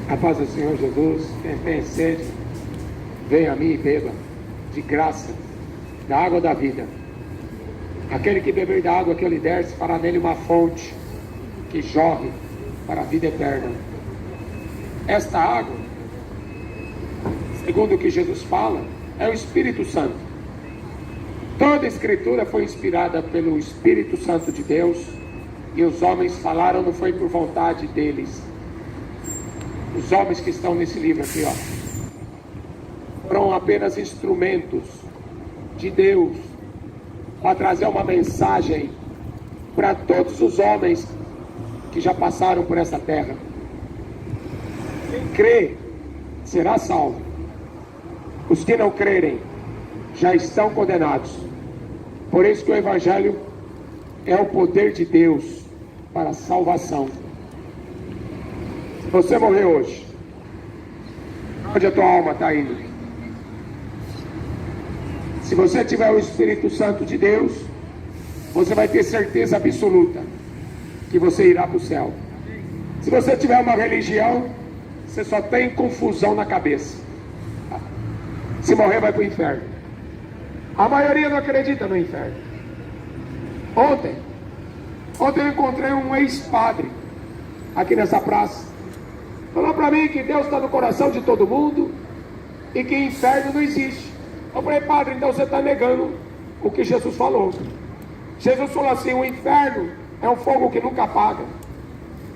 A paz do Senhor Jesus. Quem tem sede, venha a mim e beba de graça da água da vida. Aquele que beber da água que eu lhe der, se fará nele uma fonte que jorre para a vida eterna. Esta água, segundo o que Jesus fala, é o Espírito Santo. Toda a Escritura foi inspirada pelo Espírito Santo de Deus, e os homens falaram, não foi por vontade deles. Os homens que estão nesse livro aqui, foram apenas instrumentos de Deus para trazer uma mensagem para todos os homens que já passaram por essa terra. Quem crê será salvo. Os que não crerem já estão condenados. Por isso que o Evangelho é o poder de Deus para a salvação. Se você morrer hoje, onde a tua alma está indo? Se você tiver o Espírito Santo de Deus, você vai ter certeza absoluta que você irá para o céu. Se você tiver uma religião, você só tem confusão na cabeça. Se morrer, vai para o inferno. A maioria não acredita no inferno. Ontem eu encontrei um ex-padre aqui nessa praça. Falou para mim que Deus está no coração de todo mundo e que inferno não existe. Eu falei, padre, então você está negando o que Jesus falou. Jesus falou assim, o inferno é um fogo que nunca apaga.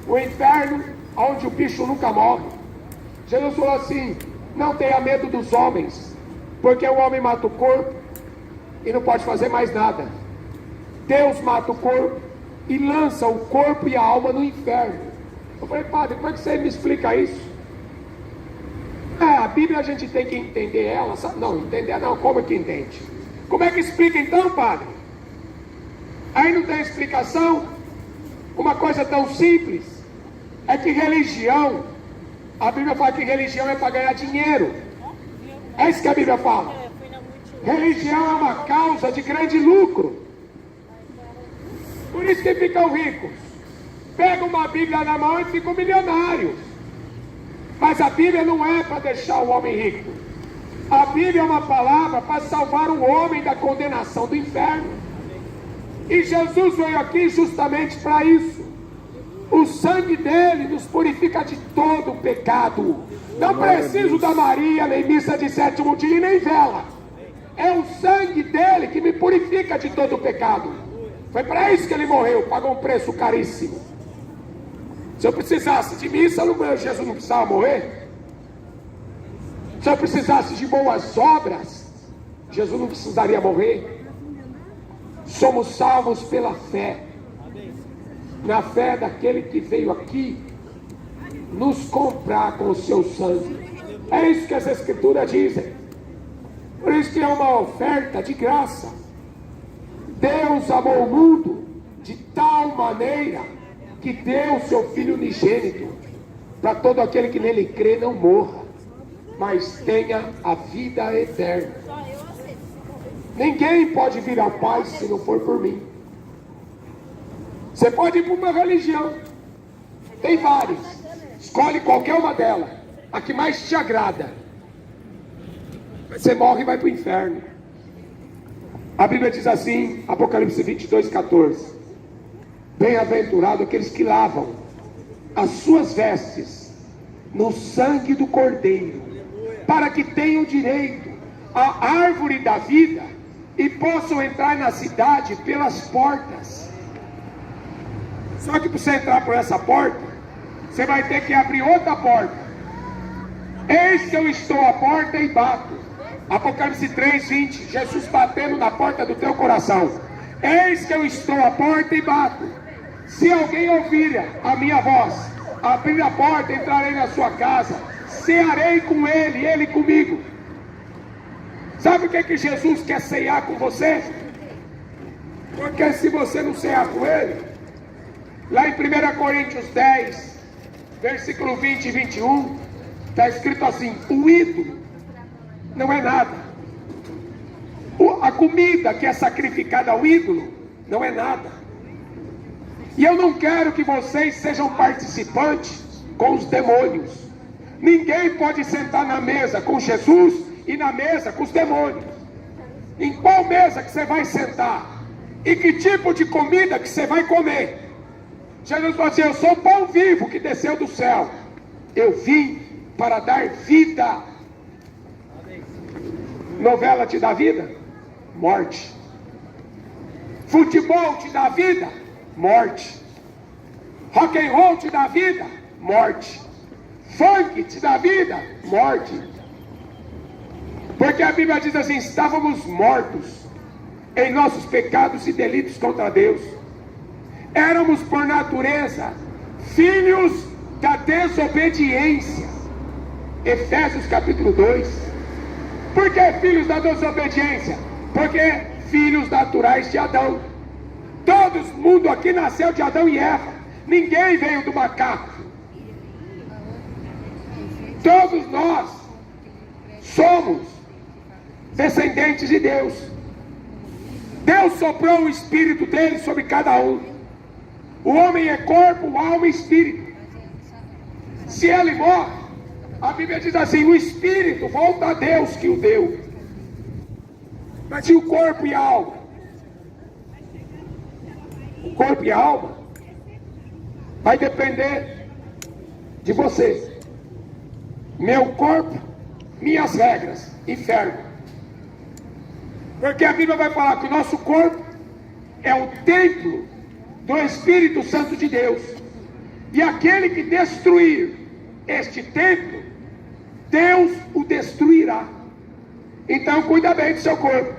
O inferno onde o bicho nunca morre. Jesus falou assim, não tenha medo dos homens, porque o homem mata o corpo e não pode fazer mais nada. Deus mata o corpo e lança o corpo e a alma no inferno. Eu falei, padre, como é que você me explica isso? A Bíblia a gente tem que entender ela, sabe? Não, entender não, como é que entende? Como é que explica então, padre? Aí não tem explicação. Uma coisa tão simples é que religião, a Bíblia fala que religião é para ganhar dinheiro. É isso que a Bíblia fala. Religião é uma causa de grande lucro. Por isso que ficam ricos. Pegam uma Bíblia na mão e ficam milionários. Mas a Bíblia não é para deixar o homem rico. A Bíblia é uma palavra para salvar o homem da condenação do inferno. E Jesus veio aqui justamente para isso. O sangue dele nos purifica de todo o pecado. Não preciso da Maria, nem missa de sétimo dia, nem vela. É o sangue dele que me purifica de todo o pecado. Foi para isso que ele morreu, pagou um preço caríssimo. Se eu precisasse de missa, Jesus não precisava morrer. Se eu precisasse de boas obras, Jesus não precisaria morrer. Somos salvos pela fé. Na fé daquele que veio aqui nos comprar com o seu sangue. É isso que as Escrituras dizem. Por isso que é uma oferta de graça. Deus amou o mundo de tal maneira que deu o seu Filho unigênito, para todo aquele que nele crê não morra, mas tenha a vida eterna. Ninguém pode vir à paz se não for por mim. Você pode ir para uma religião, tem várias, escolhe qualquer uma delas, a que mais te agrada. Você morre e vai para o inferno. A Bíblia diz assim, Apocalipse 22:14: bem-aventurado aqueles que lavam as suas vestes no sangue do Cordeiro, para que tenham direito à árvore da vida e possam entrar na cidade pelas portas. Só que para você entrar por essa porta, você vai ter que abrir outra porta. Eis que eu estou à porta e bato. Apocalipse 3:20, Jesus batendo na porta do teu coração. Eis que eu estou à porta e bato. Se alguém ouvir a minha voz, abrir a porta, entrarei na sua casa, cearei com ele, ele comigo. Sabe o que Jesus quer cear com você? Porque se você não cear com ele, lá em 1 Coríntios 10, versículo 20 e 21, está escrito assim: o ídolo não é nada. A comida que é sacrificada ao ídolo não é nada. E eu não quero que vocês sejam participantes com os demônios. Ninguém pode sentar na mesa com Jesus e na mesa com os demônios. Em qual mesa que você vai sentar? E que tipo de comida que você vai comer? Jesus falou assim: eu sou o pão vivo que desceu do céu. Eu vim para dar vida. Novela te dá vida? Morte. Futebol te dá vida? Morte. Rock and roll te dá vida? Morte. Funk te dá vida? Morte. Porque a Bíblia diz assim: estávamos mortos em nossos pecados e delitos contra Deus. Éramos por natureza filhos da desobediência. Efésios capítulo 2. Por que filhos da desobediência? Porque filhos naturais de Adão. Todo mundo aqui nasceu de Adão e Eva. Ninguém veio do macaco. Todos nós somos descendentes de Deus. Deus soprou o Espírito dele sobre cada um. O homem é corpo, alma e espírito. Se ele morre, a Bíblia diz assim: o espírito volta a Deus que o deu. Mas e o corpo e a alma? O corpo e a alma vai depender de você. Meu corpo, minhas regras, inferno. Porque a Bíblia vai falar que o nosso corpo é o templo do Espírito Santo de Deus. E aquele que destruir este templo, Deus o destruirá. Então cuida bem do seu corpo.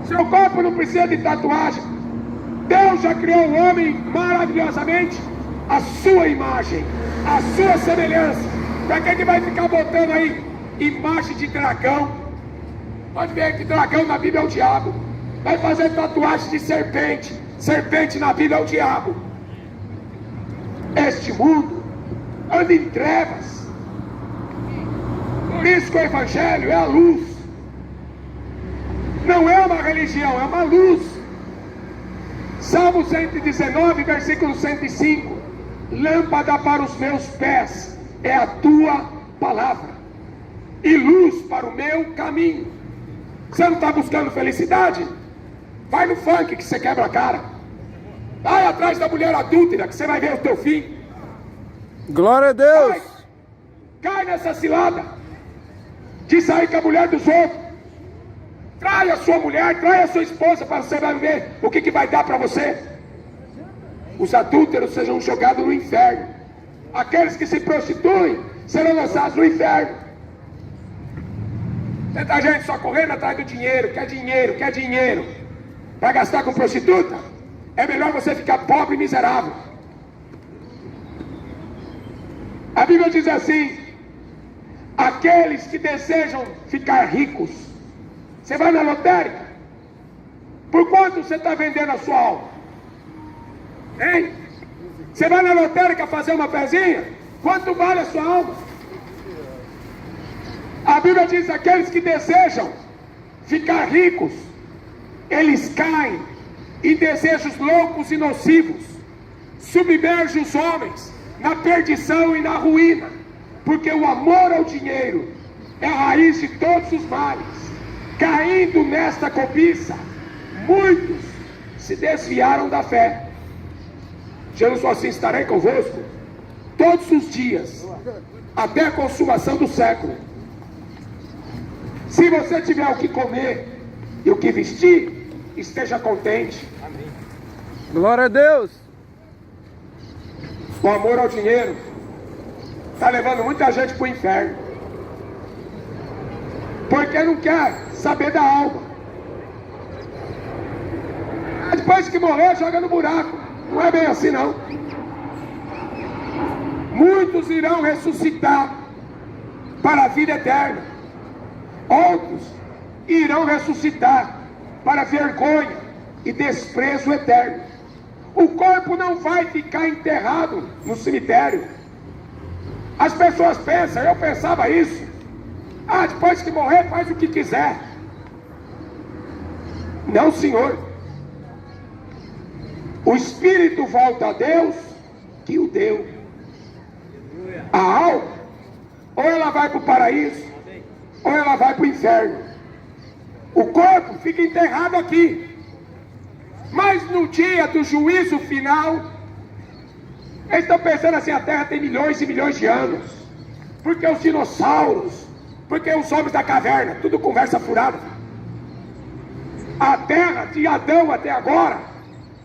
Seu corpo não precisa de tatuagem. Deus já criou o homem maravilhosamente à sua imagem, à sua semelhança. Para que ele vai ficar botando aí imagem de dragão? Pode ver que dragão na Bíblia é o diabo. Vai fazer tatuagem de serpente. Serpente na Bíblia é o diabo. Este mundo anda em trevas. Por isso que o Evangelho é a luz. Não é uma religião, é uma luz. Salmo 119, versículo 105. Lâmpada para os meus pés é a tua palavra, e luz para o meu caminho. Você não está buscando felicidade? Vai no funk que você quebra a cara. Vai atrás da mulher adúltera que você vai ver o teu fim. Glória a Deus. Cai nessa cilada de sair com a mulher dos outros. Trai a sua mulher, trai a sua esposa, para você ver o que vai dar para você. Os adúlteros sejam jogados no inferno. Aqueles que se prostituem serão lançados no inferno. Tanta gente só correndo atrás do dinheiro, quer dinheiro, quer dinheiro, para gastar com prostituta. É melhor você ficar pobre e miserável. A Bíblia diz assim: aqueles que desejam ficar ricos. Você vai na lotérica? Por quanto você está vendendo a sua alma? Hein? Você vai na lotérica fazer uma pezinha? Quanto vale a sua alma? A Bíblia diz: aqueles que desejam ficar ricos, eles caem em desejos loucos e nocivos, submergem os homens na perdição e na ruína, porque o amor ao dinheiro é a raiz de todos os males. Caindo nesta cobiça, muitos se desviaram da fé. Jesus falou assim: estarei convosco todos os dias, até a consumação do século. Se você tiver o que comer e o que vestir, esteja contente. Amém. Glória a Deus. O amor ao dinheiro está levando muita gente para o inferno, porque não quer saber da alma. Depois que morrer, joga no buraco. Não é bem assim, não. Muitos irão ressuscitar para a vida eterna. Outros irão ressuscitar para vergonha e desprezo eterno. O corpo não vai ficar enterrado no cemitério. As pessoas pensam, eu pensava isso: depois que morrer faz o que quiser. Não, senhor. O espírito volta a Deus que o deu. A alma, ou ela vai para o paraíso, ou ela vai para o inferno. O corpo fica enterrado aqui. Mas no dia do juízo final, eles estão pensando assim, a Terra tem milhões e milhões de anos. Porque os dinossauros, porque os homens da caverna, tudo conversa furada. A Terra de Adão até agora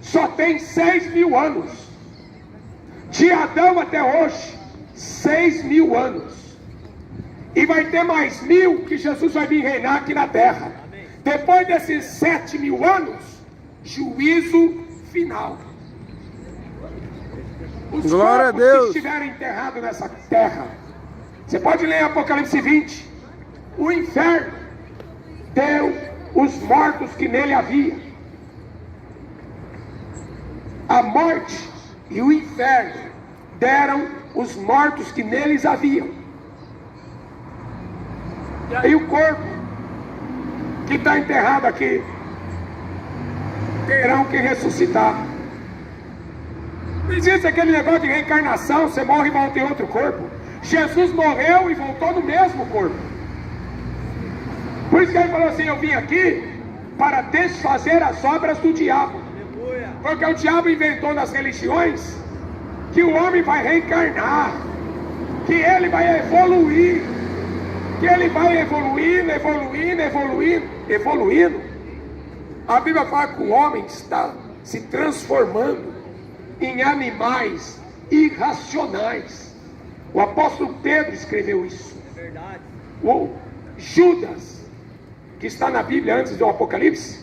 só tem 6.000 anos. De Adão até hoje, 6.000 anos. E vai ter mais 1.000 que Jesus vai vir reinar aqui na terra. Depois desses 7.000 anos, juízo final. Os Glória a corpos Deus. que estiverem enterrados nessa terra, você pode ler Apocalipse 20. O inferno deu os mortos que nele havia. A morte e o inferno deram os mortos que neles haviam. E aí o corpo que está enterrado aqui terão que ressuscitar. Não existe aquele negócio de reencarnação, você morre e volta em outro corpo. Jesus morreu e voltou no mesmo corpo. Por isso que ele falou assim, eu vim aqui para desfazer as obras do diabo. Porque o diabo inventou nas religiões que o homem vai reencarnar, que ele vai evoluir, que ele vai evoluindo. A Bíblia fala que o homem está se transformando em animais irracionais. O apóstolo Pedro escreveu isso. É verdade. O Judas, que está na Bíblia antes do Apocalipse,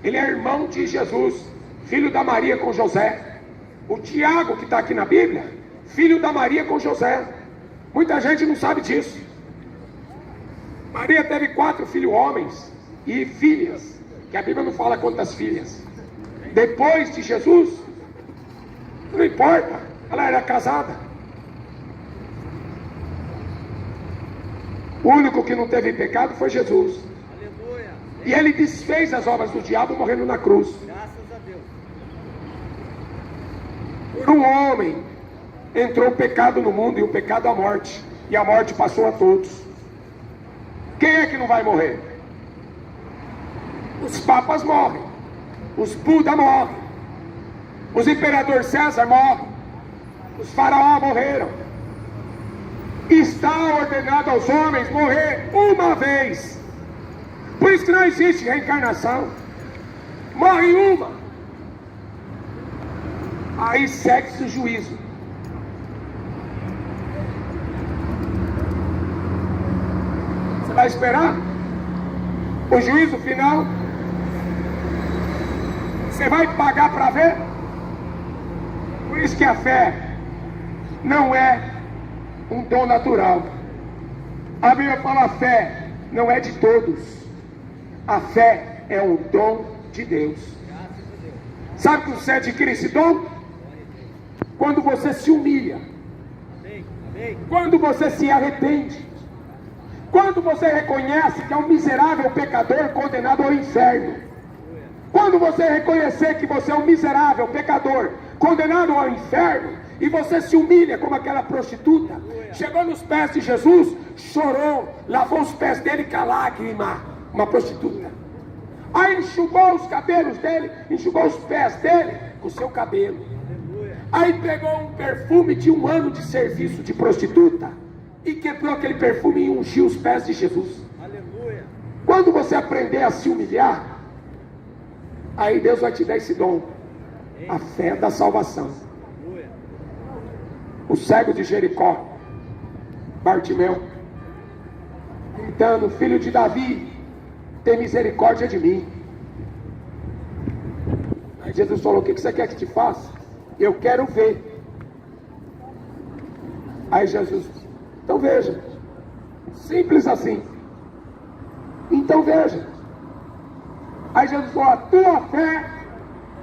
ele é irmão de Jesus, filho da Maria com José. O Tiago, que está aqui na Bíblia, filho da Maria com José. Muita gente não sabe disso. Maria teve 4 filhos homens e filhas, que a Bíblia não fala quantas filhas. Depois de Jesus, não importa, ela era casada. O único que não teve pecado foi Jesus. E ele desfez as obras do diabo morrendo na cruz. Graças a Deus. Por um homem entrou o pecado no mundo e o pecado a morte. E a morte passou a todos. Quem é que não vai morrer? Os papas morrem. Os Buda morrem. Os imperadores César morrem. Os faraós morreram. Está ordenado aos homens morrer uma vez. Por isso que não existe reencarnação. Morre uma. Aí segue-se o juízo. Você vai esperar o juízo final? Você vai pagar para ver? Por isso que a fé não é um dom natural. A Bíblia fala: a fé não é de todos. A fé é um dom de Deus. Sabe que você adquire esse dom? Quando você se humilha. Quando você se arrepende. Quando você reconhece que é um miserável pecador condenado ao inferno. Quando você reconhecer que você é um miserável pecador condenado ao inferno, e você se humilha como aquela prostituta, chegou nos pés de Jesus, chorou, lavou os pés dele com a lágrima, uma prostituta. Aí enxugou os cabelos dele, enxugou os pés dele com o seu cabelo. Aí pegou um perfume de 1 ano de serviço de prostituta e quebrou aquele perfume e ungiu os pés de Jesus. Aleluia. Quando você aprender a se humilhar, aí Deus vai te dar esse dom, a fé da salvação. O cego de Jericó, Bartimeu, gritando: filho de Davi, tem misericórdia de mim. Aí Jesus falou: o que você quer que te faça? Eu quero ver. Aí Jesus: então veja. Simples assim. Então veja. Aí Jesus falou: a tua fé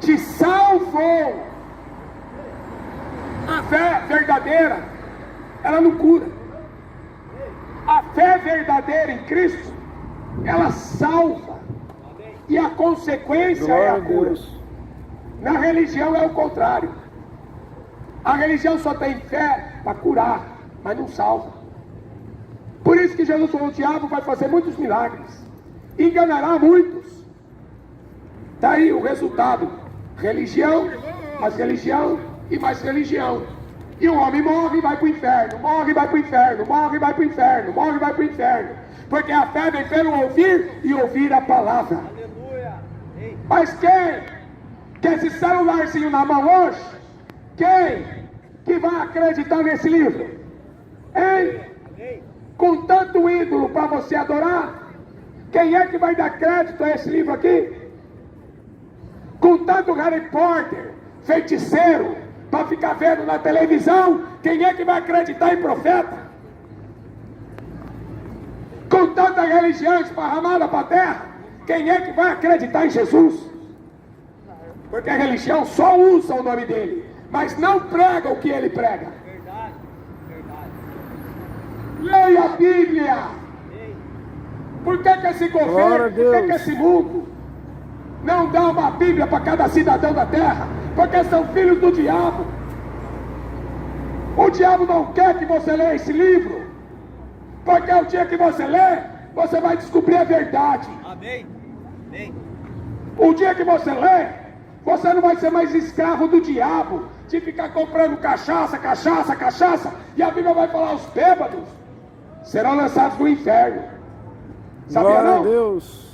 te salvou. A fé verdadeira, ela não cura. A fé verdadeira em Cristo, ela salva. E a consequência é a cura. Na religião é o contrário. A religião só tem fé para curar. mas não salva. Por isso que Jesus falou: o diabo vai fazer muitos milagres, enganará muitos. Está aí o resultado: religião, mais religião e mais religião. E o homem morre e vai para o inferno, morre e vai para o inferno, morre e vai para o inferno, morre e vai para o inferno. Porque a fé vem pelo ouvir e ouvir a palavra. Mas quem que esse celularzinho na mão hoje, quem que vai acreditar nesse livro? Hein? Com tanto ídolo para você adorar, quem é que vai dar crédito a esse livro aqui? Com tanto Harry Potter, feiticeiro, para ficar vendo na televisão, quem é que vai acreditar em profeta? Com tanta religião esparramada para a terra, quem é que vai acreditar em Jesus? Porque a religião só usa o nome dele, mas não prega o que ele prega. Verdade, verdade. Leia a Bíblia. Por que esse governo, por que esse mundo não dá uma Bíblia para cada cidadão da terra? Porque são filhos do diabo. O diabo não quer que você leia esse livro, porque o dia que você lê, você vai descobrir a verdade. Amém. Amém. O dia que você lê, você não vai ser mais escravo do diabo, de ficar comprando cachaça, cachaça, cachaça, e a Bíblia vai falar: os bêbados serão lançados no inferno. Sabia Glória não? a Deus.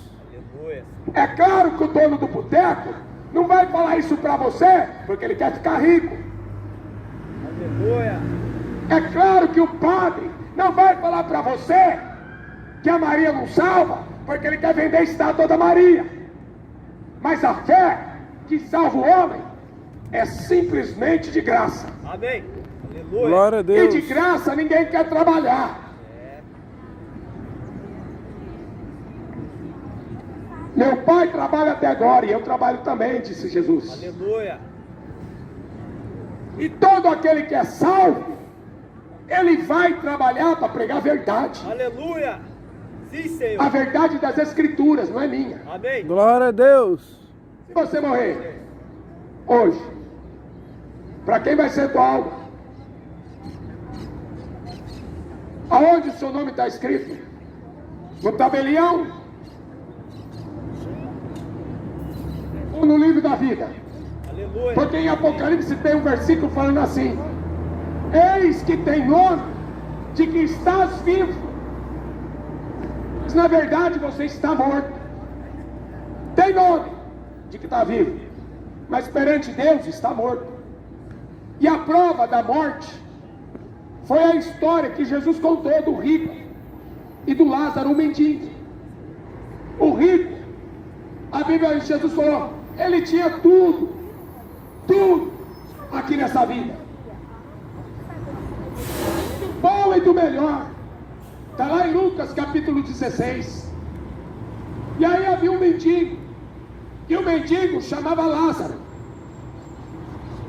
Aleluia. É claro que o dono do boteco não vai falar isso para você, porque ele quer ficar rico. Aleluia. É claro que o padre não vai falar para você que a Maria não salva, porque ele quer vender a estátua da Maria. Mas a fé que salva o homem é simplesmente de graça. Amém. Aleluia. Glória a E Deus. de graça ninguém quer trabalhar. Meu pai trabalha até agora e eu trabalho também, disse Jesus. Aleluia. E todo aquele que é salvo, ele vai trabalhar para pregar a verdade. Aleluia. Sim, Senhor. A verdade das Escrituras, não é minha. Amém. Glória a Deus. Se você morrer hoje, para quem vai ser tua alma? Aonde o seu nome está escrito? No tabelião? Ou no livro da vida? Aleluia. Porque em Apocalipse tem um versículo falando assim: eis que tem nome de que estás vivo, mas na verdade você está morto. Tem nome de que está vivo, mas perante Deus está morto. E a prova da morte foi a história que Jesus contou do rico e do Lázaro, o mendigo. O rico, a Bíblia, Jesus falou, ele tinha tudo aqui nessa vida, do bom e do melhor. Está lá em Lucas capítulo 16. E aí havia um mendigo, e o mendigo chamava Lázaro.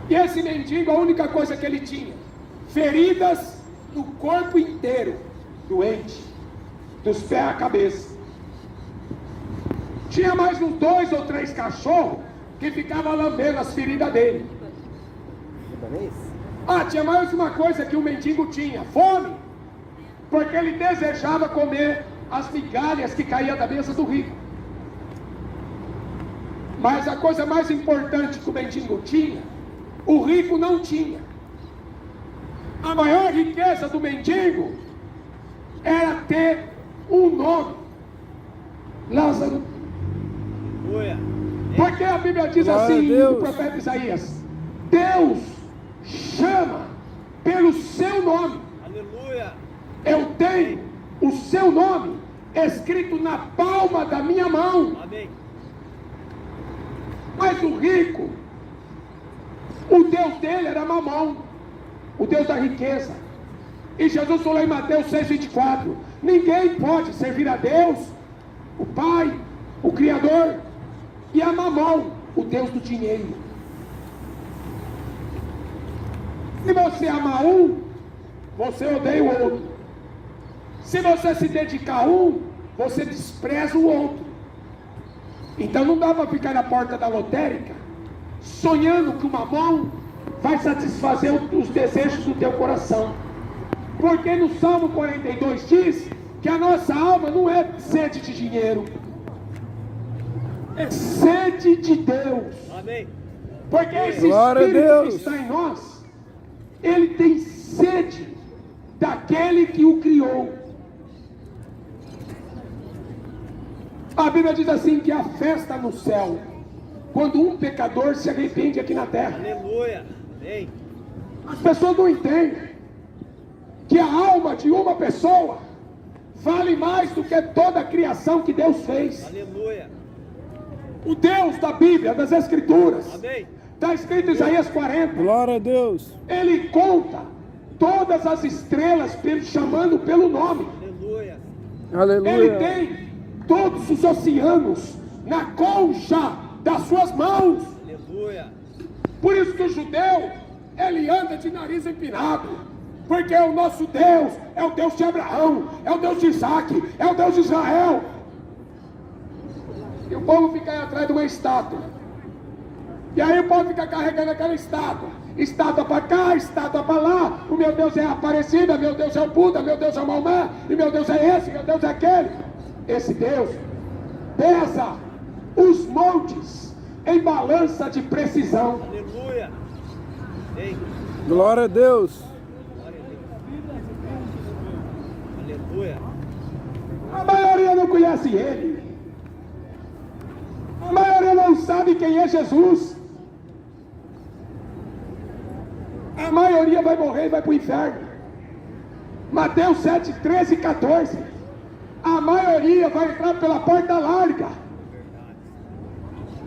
E esse mendigo, a única coisa que ele tinha, feridas no corpo inteiro, doente, dos pés à cabeça. Tinha mais uns 2 ou 3 cachorros que ficavam lambendo as feridas dele. Tinha mais uma coisa que o mendigo tinha: fome, porque ele desejava comer as migalhas que caíam da mesa do rico. Mas a coisa mais importante que o mendigo tinha, o rico não tinha. A maior riqueza do mendigo era ter um nome: Lázaro. Aleluia. Porque a Bíblia diz Glória assim, a Deus. no profeta Isaías: Deus chama pelo seu nome. Aleluia. Eu tenho o seu nome escrito na palma da minha mão. Amém. Mas o rico, o Deus dele era Mamão, o Deus da riqueza. E Jesus falou em Mateus 6,24: ninguém pode servir a Deus, o Pai, o Criador, e a Mamão, o Deus do dinheiro. Se você amar um, você odeia o outro. Se você se dedicar a um, você despreza o outro. Então não dá para ficar na porta da lotérica sonhando que uma mão vai satisfazer os desejos do teu coração. Porque no Salmo 42 diz que a nossa alma não é sede de dinheiro, é sede de Deus. Amém. Porque esse Glória a Espírito Deus. que está em nós, ele tem sede daquele que o criou. A Bíblia diz assim que há festa no céu quando um pecador se arrepende aqui na terra. Aleluia. Amém. As pessoas não entendem que a alma de uma pessoa vale mais do que toda a criação que Deus fez. Aleluia. O Deus da Bíblia, das Escrituras, Amém. está escrito em Isaías 40. Glória a Deus. Ele conta todas as estrelas chamando pelo nome. Aleluia. Aleluia. Ele tem todos os oceanos na concha das suas mãos. Aleluia. Por isso que o judeu, ele anda de nariz empinado, porque o nosso Deus é o Deus de Abraão, é o Deus de Isaac, é o Deus de Israel. E o povo fica aí atrás de uma estátua, e aí o povo fica carregando aquela estátua, estátua para cá, estátua para lá. O meu Deus é a Aparecida, meu Deus é o Buda, meu Deus é o Maomé, e meu Deus é esse, meu Deus é aquele. Esse Deus pesa os montes em balança de precisão. Aleluia. Amém. Glória a Deus. Glória a Deus. Aleluia. A maioria não conhece ele. A maioria não sabe quem é Jesus. A maioria vai morrer e vai para o inferno. Mateus 7, 13 e 14. A maioria vai entrar pela porta larga,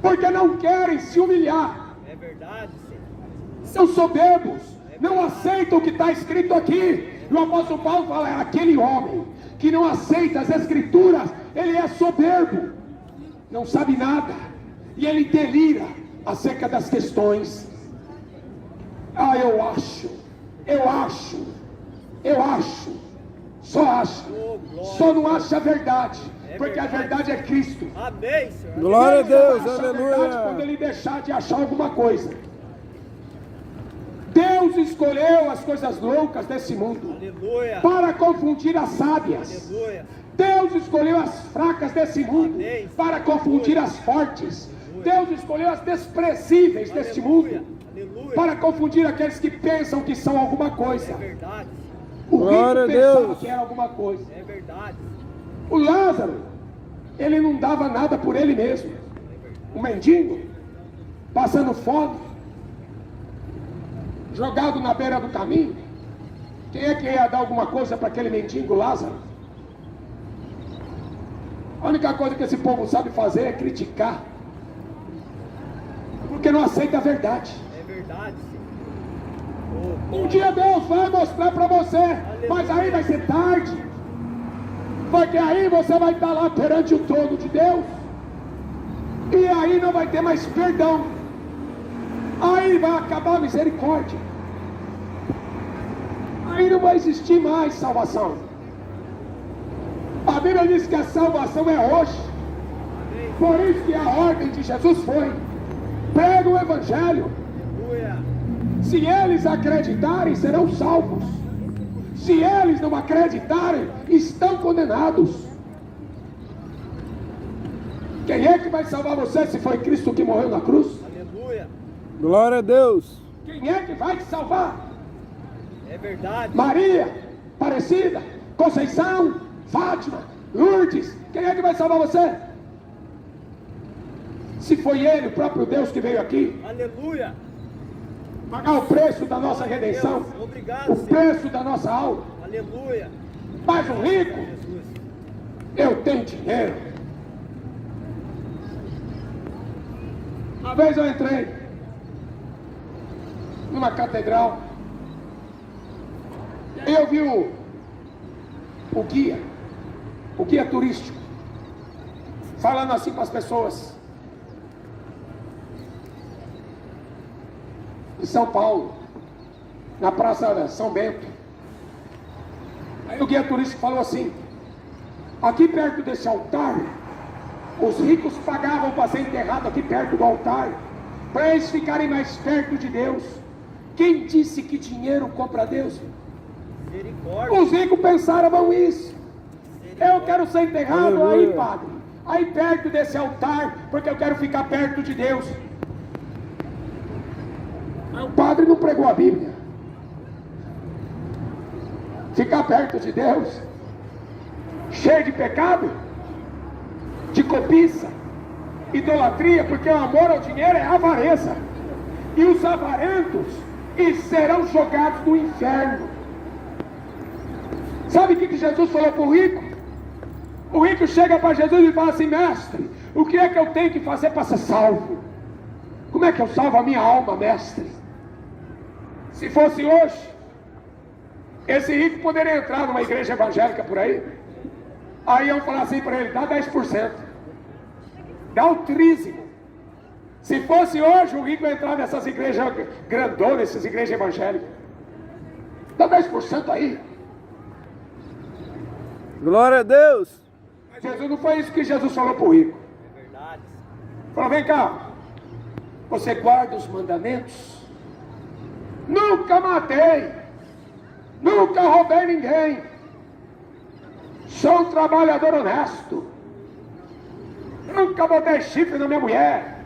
porque não querem se humilhar. É verdade, Senhor. São soberbos, não aceitam o que está escrito aqui. E o apóstolo Paulo fala: aquele homem que não aceita as escrituras, ele é soberbo, não sabe nada, e ele delira acerca das questões. Eu acho, só acha, só não acha a verdade, porque a verdade é Cristo. Amém, Senhor. Glória a Ele só vai Deus. achar a verdade quando Aleluia. ele deixar de achar alguma coisa. Deus escolheu as coisas loucas desse mundo Aleluia. para confundir as sábias. Aleluia. Deus escolheu as fracas desse mundo Amém. para confundir as fortes. Deus escolheu as desprezíveis deste mundo Aleluia. para confundir aqueles que pensam que são alguma coisa. É verdade. O rico Glória a pensava Deus. que era alguma coisa. É verdade. O Lázaro, ele não dava nada por ele mesmo. O mendigo, passando fome, jogado na beira do caminho. Quem é que ia dar alguma coisa para aquele mendigo Lázaro? A única coisa que esse povo sabe fazer é criticar, porque não aceita a verdade. É verdade, Senhor. Oh, Um dia Deus vai mostrar para você, mas aí vai ser tarde, porque aí você vai estar lá perante o trono de Deus, e aí não vai ter mais perdão, aí vai acabar a misericórdia, aí não vai existir mais salvação. A Bíblia diz que a salvação é hoje, por isso que a ordem de Jesus foi: prega o Evangelho. aleluia. Se eles acreditarem, serão salvos. Se eles não acreditarem, estão condenados. Quem é que vai salvar você se foi Cristo que morreu na cruz? Aleluia. Glória a Deus. Quem é que vai te salvar? É verdade. Maria, Aparecida, Conceição, Fátima, Lourdes. Quem é que vai salvar você? Se foi Ele, o próprio Deus, que veio aqui Aleluia. pagar o preço da nossa redenção, Deus, obrigado, o Senhor. preço da nossa alma. Aleluia. Mas o rico, Jesus. eu tenho dinheiro. Uma vez eu entrei numa catedral, e aí eu vi o guia turístico, falando assim para as pessoas de São Paulo, na Praça São Bento. Aí o guia turístico falou assim: aqui perto desse altar, os ricos pagavam para ser enterrado aqui perto do altar, para eles ficarem mais perto de Deus. Quem disse que dinheiro compra Deus? Misericórdia. Os ricos pensaram isso. Eu quero ser enterrado aí, Aleluia. padre, aí perto desse altar, porque eu quero ficar perto de Deus. Mas o padre não pregou a Bíblia. Ficar perto de Deus, cheio de pecado, de cobiça, idolatria, porque o amor ao dinheiro é avareza. E os avarentos serão jogados no inferno. Sabe o que Jesus falou para o rico? O rico chega para Jesus e fala assim: mestre, o que é que eu tenho que fazer para ser salvo? Como é que eu salvo a minha alma, mestre? Se fosse hoje, esse rico poderia entrar numa igreja evangélica por aí. Aí iam falar assim para ele: dá 10%, dá o trízimo. Se fosse hoje, o rico entrar nessas igrejas grandonas, essas igrejas evangélicas, dá 10% aí. Glória a Deus. Mas Jesus, não foi isso que Jesus falou para o rico. É verdade. Falou: vem cá, você guarda os mandamentos? Nunca matei, nunca roubei ninguém, sou um trabalhador honesto, nunca botei chifre na minha mulher.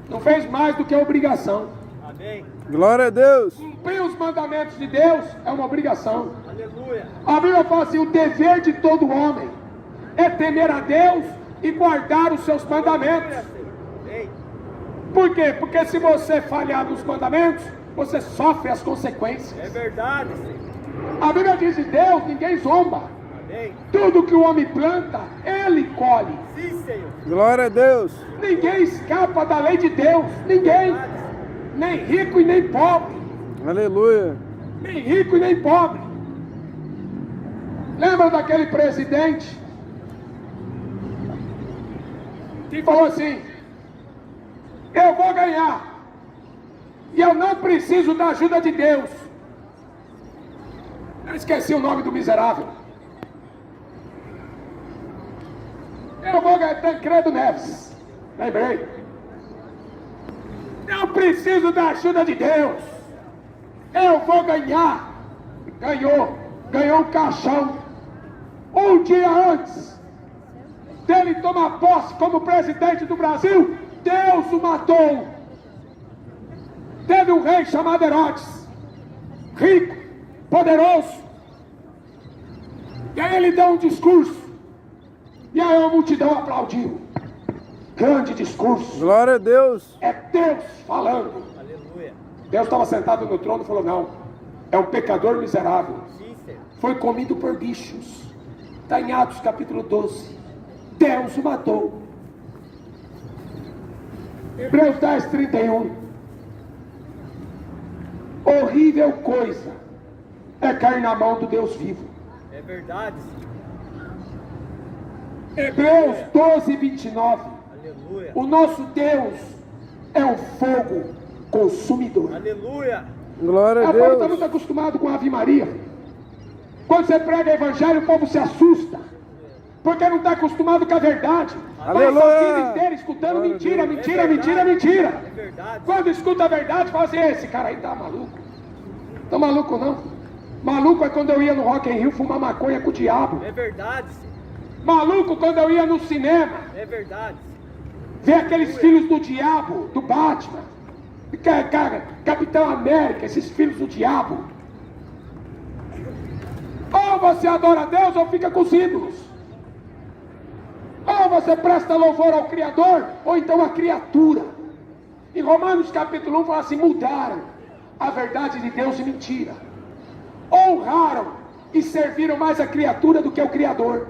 Não fez mais do que a obrigação. Amém. Glória a Deus. Cumprir os mandamentos de Deus é uma obrigação. Aleluia. A Bíblia fala assim: o dever de todo homem é temer a Deus e guardar os seus mandamentos. Amém. Por quê? Porque se você falhar nos mandamentos, você sofre as consequências. É verdade, Senhor. A Bíblia diz: de Deus ninguém zomba. Amém. Tudo que o homem planta, ele colhe. Sim, Senhor. Glória a Deus. Ninguém escapa da lei de Deus. Ninguém. Nem rico e nem pobre. Aleluia. Nem rico e nem pobre. Lembra daquele presidente que falou assim: eu vou ganhar e eu não preciso da ajuda de Deus. Eu esqueci o nome do miserável. Eu vou ganhar. Tancredo Neves. Lembrei. Não preciso da ajuda de Deus. Eu vou ganhar. Ganhou um caixão. Um dia antes dele tomar posse como presidente do Brasil, Deus o matou. Teve um rei chamado Herodes, rico, poderoso. E aí ele deu um discurso. E aí a multidão aplaudiu. Grande discurso. Glória a Deus. É Deus falando. Aleluia. Deus estava sentado no trono e falou: não, é um pecador miserável. Sim, Senhor. Foi comido por bichos. Está em Atos capítulo 12. Deus o matou. Hebreus 10, 31. Horrível coisa é cair na mão do Deus vivo. É verdade, Senhor. Hebreus 12, 29. Aleluia. O nosso Deus é um fogo consumidor. Aleluia. Glória a A povo está Deus. muito acostumado com a Ave Maria. Quando você prega evangelho, o povo se assusta, porque não está acostumado com a verdade. Aleluia. Passa a vida inteira escutando Glória a mentira, Deus. mentira, É mentira, verdade. mentira. É verdade. Quando escuta a verdade, fala assim: esse cara aí tá maluco. Tá maluco não? Maluco é quando eu ia no Rock in Rio fumar maconha com o diabo. É verdade, Senhor. Maluco quando eu ia no cinema É verdade. ver aqueles filhos do diabo, do Batman, Capitão América, esses filhos do diabo. Ou você adora a Deus ou fica com os ídolos. Ou você presta louvor ao Criador, ou então à criatura. Em Romanos capítulo 1 fala assim: mudaram a verdade de Deus em mentira. Honraram e serviram mais a criatura do que ao Criador.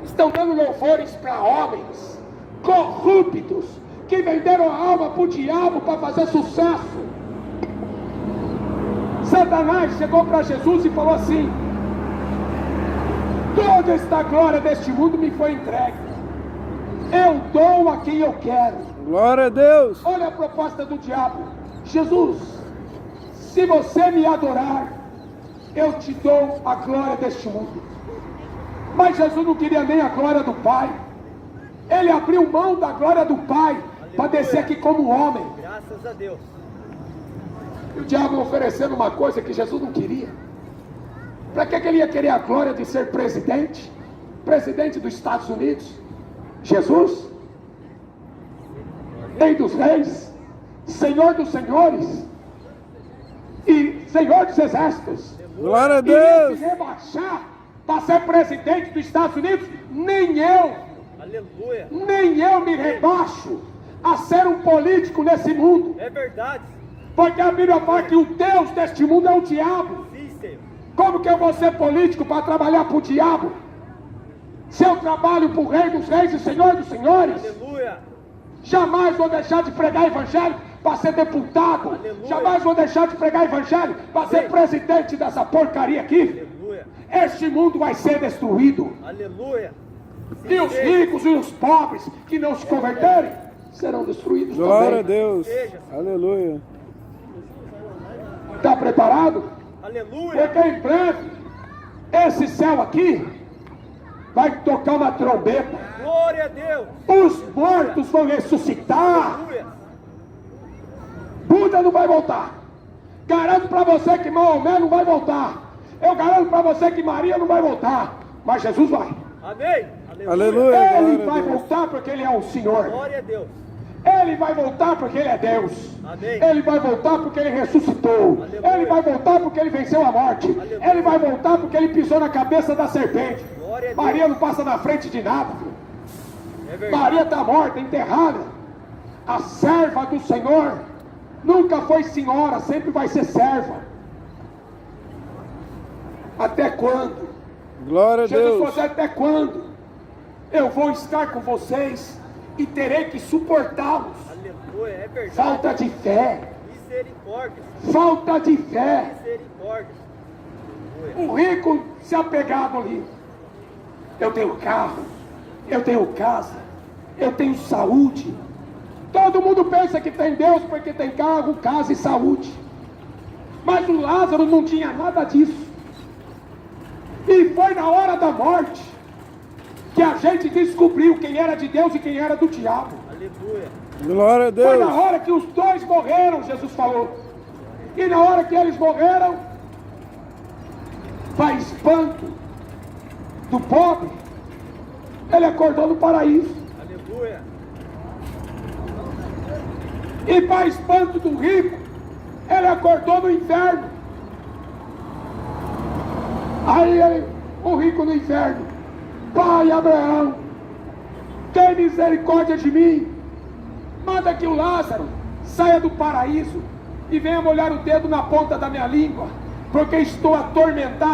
Estão dando louvores para homens corruptos, que venderam a alma para o diabo para fazer sucesso. Satanás chegou para Jesus e falou assim: toda esta glória deste mundo me foi entregue, eu dou a quem eu quero. Glória a Deus. Olha a proposta do diabo: Jesus, se você me adorar, eu te dou a glória deste mundo. Mas Jesus não queria nem a glória do Pai. Ele abriu mão da glória do Pai para descer aqui como homem. Graças a Deus. E o diabo oferecendo uma coisa que Jesus não queria. Para que ele ia querer a glória de ser presidente? Presidente dos Estados Unidos? Jesus? Rei dos reis? Senhor dos senhores? E Senhor dos exércitos? Glória a E Deus. esse rebaixar para ser presidente dos Estados Unidos, nem eu me rebaixo a ser um político nesse mundo. É verdade. Porque a Bíblia fala que o Deus deste mundo é o diabo. Sim, Senhor. Como que eu vou ser político para trabalhar para o diabo? Se eu trabalho para o Rei dos Reis e Senhor dos Senhores, Aleluia. jamais vou deixar de pregar evangelho para ser deputado. Aleluia. Jamais vou deixar de pregar evangelho para ser presidente dessa porcaria aqui. Aleluia. Este mundo vai ser destruído. Aleluia. E os ricos e os pobres que não se converterem serão destruídos Glória a também. Deus. Seja. Aleluia. Está preparado? Aleluia. Porque em breve, esse céu aqui vai tocar uma trombeta. Glória a Deus. Os mortos vão ressuscitar. Aleluia. Buda não vai voltar. Garanto para você que Maomé não vai voltar. Eu garanto para você que Maria não vai voltar. Mas Jesus vai. Amém. Aleluia. Ele Glória a vai Deus. voltar porque Ele é o Senhor. Glória a Deus. Ele vai voltar porque Ele é Deus. Amém. Ele vai voltar porque Ele ressuscitou. Aleluia. Ele vai voltar porque Ele venceu a morte. Aleluia. Ele vai voltar porque Ele pisou na cabeça da serpente. Glória a Deus. Maria não passa na frente de nada, filho. É verdade. Maria está morta, enterrada. A serva do Senhor nunca foi senhora, sempre vai ser serva. Até quando? Glória a Jesus falou Deus. assim, até quando? Eu vou estar com vocês e terei que suportá-los. Aleluia. É verdade. Falta de fé. Misericórdia. Falta de fé. Misericórdia. O rico se apegado ali. Eu tenho carro, eu tenho casa, eu tenho saúde. Todo mundo pensa que tem Deus porque tem carro, casa e saúde. Mas o Lázaro não tinha nada disso. E foi na hora da morte que a gente descobriu quem era de Deus e quem era do diabo. Aleluia. Glória a Foi na Deus. hora que os dois morreram, Jesus falou. E na hora que eles morreram, para espanto do pobre, ele acordou no paraíso. Aleluia. E para espanto do rico, ele acordou no inferno. O rico no inferno: Pai Abraão, tem misericórdia de mim. Manda que o Lázaro saia do paraíso e venha molhar o dedo na ponta da minha língua, porque estou atormentado.